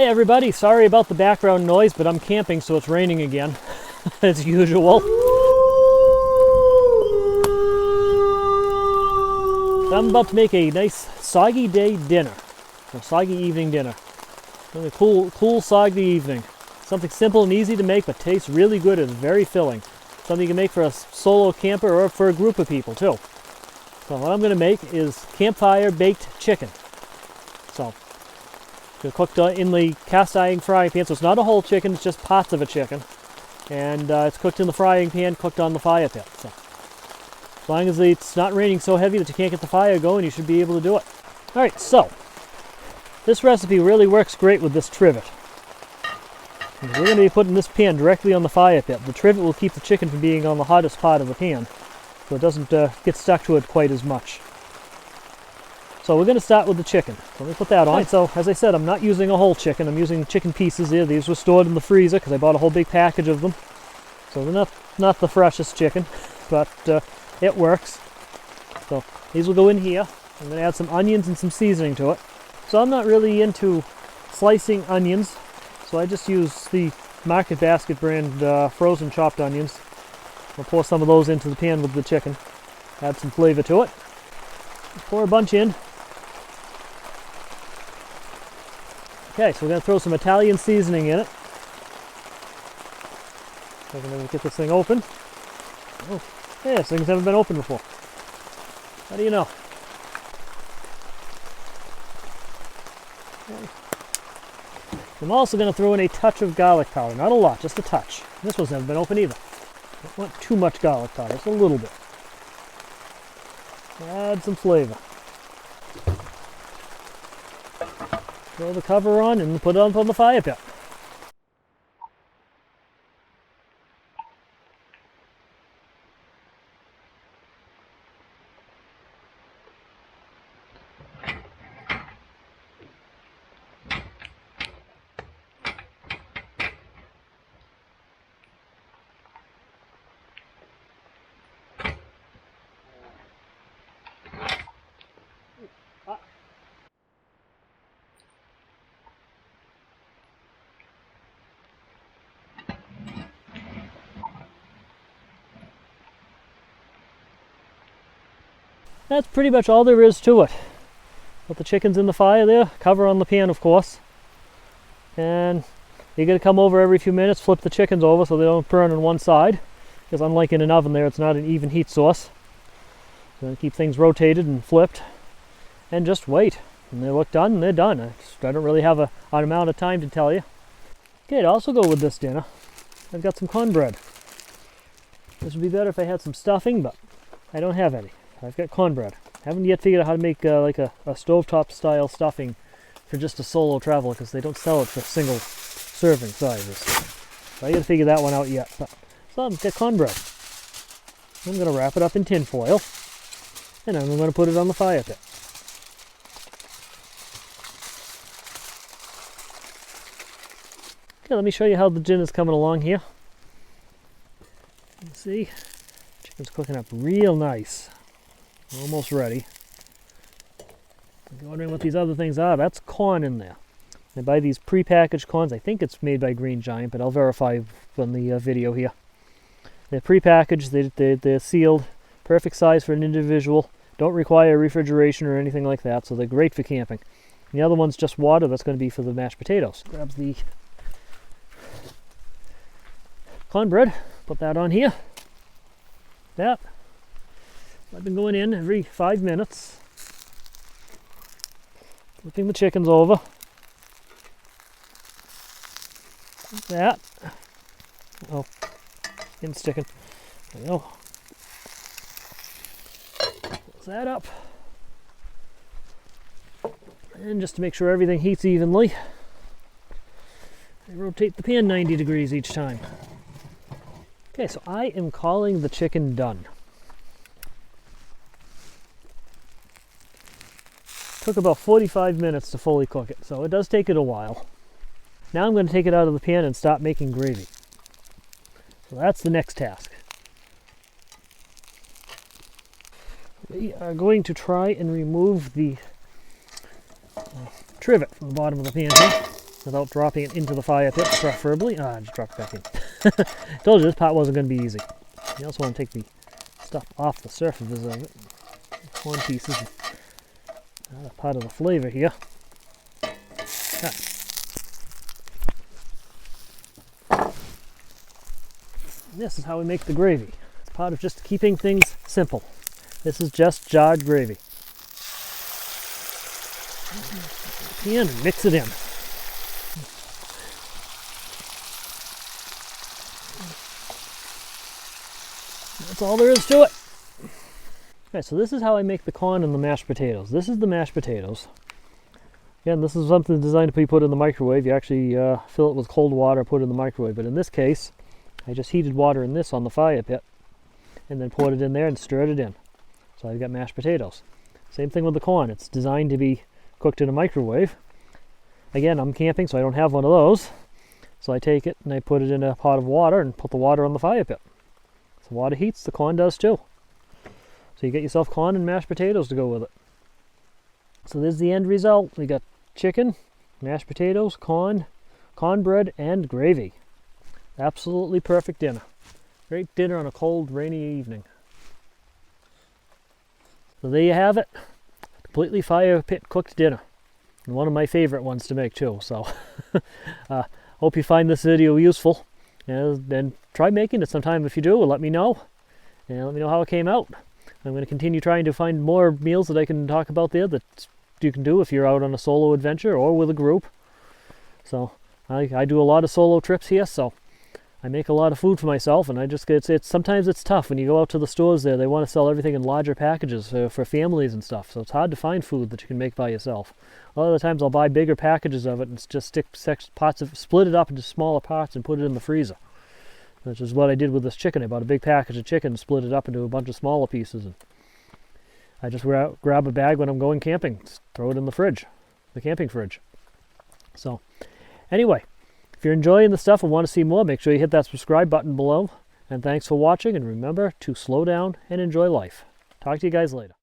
Hey everybody, sorry about the background noise, but I'm camping so it's raining again, as usual. I'm about to make a nice soggy day dinner, or soggy evening dinner. A cool soggy evening. Something simple and easy to make, but tastes really good and very filling. Something you can make for a solo camper or for a group of people too. So what I'm going to make is campfire baked chicken. So it's cooked in the cast iron frying pan, so it's not a whole chicken, it's just parts of a chicken. And it's cooked in the frying pan, cooked on the fire pit. So as long as it's not raining so heavy that you can't get the fire going, you should be able to do it. Alright, so this recipe really works great with this trivet. We're going to be putting this pan directly on the fire pit. The trivet will keep the chicken from being on the hottest part of the pan, so it doesn't get stuck to it quite as much. So we're going to start with the chicken. So let me put that on. Right, so as I said, I'm not using a whole chicken. I'm using chicken pieces here. These were stored in the freezer because I bought a whole big package of them. So they're not the freshest chicken, but it works. So these will go in here. I'm going to add some onions and some seasoning to it. So I'm not really into slicing onions, so I just use the Market Basket brand frozen chopped onions. I'll pour some of those into the pan with the chicken. Add some flavor to it. Pour a bunch in. Okay, so we're going to throw some Italian seasoning in it. I'm going to get this thing open. Oh, yeah, things haven't been opened before. How do you know? Okay. I'm also going to throw in a touch of garlic powder. Not a lot, just a touch. This one's never been open either. Don't want too much garlic powder, just a little bit. Add some flavor. Throw the cover on and put it on the fire pit. That's pretty much all there is to it. Put the chickens in the fire there, cover on the pan of course. And you're going to come over every few minutes, flip the chickens over so they don't burn on one side. Because unlike in an oven there, it's not an even heat source. So keep things rotated and flipped. And just wait. When they look done, they're done. I don't really have an amount of time to tell you. Okay, to also go with this dinner, I've got some cornbread. This would be better if I had some stuffing, but I don't have any. I've got cornbread. I haven't yet figured out how to make like a stovetop style stuffing for just a solo traveler because they don't sell it for single serving sizes. So I gotta figure that one out yet. But, so I've got cornbread. I'm gonna wrap it up in tin foil and then I'm gonna put it on the fire pit. Okay, let me show you how the dinner's coming along here. You see, chicken's cooking up real nice. Almost ready. If you're wondering what these other things are, that's corn in there. I buy these pre-packaged corns. I think it's made by Green Giant, but I'll verify on the video here. They're pre-packaged, they're sealed, perfect size for an individual, don't require refrigeration or anything like that, so they're great for camping. And the other one's just water, that's going to be for the mashed potatoes. Grab the cornbread, put that on here. That. I've been going in every 5 minutes, flipping the chickens over. Like that. Oh, skin's sticking. There we go. Close that up. And just to make sure everything heats evenly, I rotate the pan 90 degrees each time. Okay, so I am calling the chicken done. Took about 45 minutes to fully cook it, so it does take it a while. Now I'm going to take it out of the pan and start making gravy. So that's the next task. We are going to try and remove the trivet from the bottom of the pan here. without dropping it into the fire pit, preferably. I just dropped it back in. Told you this part wasn't going to be easy. You also want to take the stuff off the surface of it. Corn pieces. Another part of the flavor here. Ah. This is how we make the gravy. It's part of just keeping things simple. This is just jarred gravy. Pan and mix it in. That's all there is to it. Okay, so this is how I make the corn and the mashed potatoes. This is the mashed potatoes. Again, this is something designed to be put in the microwave. You actually fill it with cold water, put it in the microwave. But in this case, I just heated water in this on the fire pit and then poured it in there and stirred it in. So I've got mashed potatoes. Same thing with the corn. It's designed to be cooked in a microwave. Again, I'm camping, so I don't have one of those. So I take it and I put it in a pot of water and put the water on the fire pit. So the water heats, the corn does too. So you get yourself corn and mashed potatoes to go with it. So there's the end result. We got chicken, mashed potatoes, cornbread, and gravy. Absolutely perfect dinner. Great dinner on a cold, rainy evening. So there you have it. Completely fire pit cooked dinner. And one of my favorite ones to make too. So hope you find this video useful. And try making it sometime if you do. Let me know. And let me know how it came out. I'm going to continue trying to find more meals that I can talk about there that you can do if you're out on a solo adventure or with a group. So I do a lot of solo trips here, so I make a lot of food for myself, and I just sometimes it's tough when you go out to the stores there. They want to sell everything in larger packages for families and stuff, so it's hard to find food that you can make by yourself. A lot of the times I'll buy bigger packages of it and just split it up into smaller parts and put it in the freezer. Which is what I did with this chicken. I bought a big package of chicken, split it up into a bunch of smaller pieces, and I just grab a bag when I'm going camping, just throw it in the fridge, the camping fridge. So, anyway, if you're enjoying the stuff and want to see more, make sure you hit that subscribe button below. And thanks for watching, and remember to slow down and enjoy life. Talk to you guys later.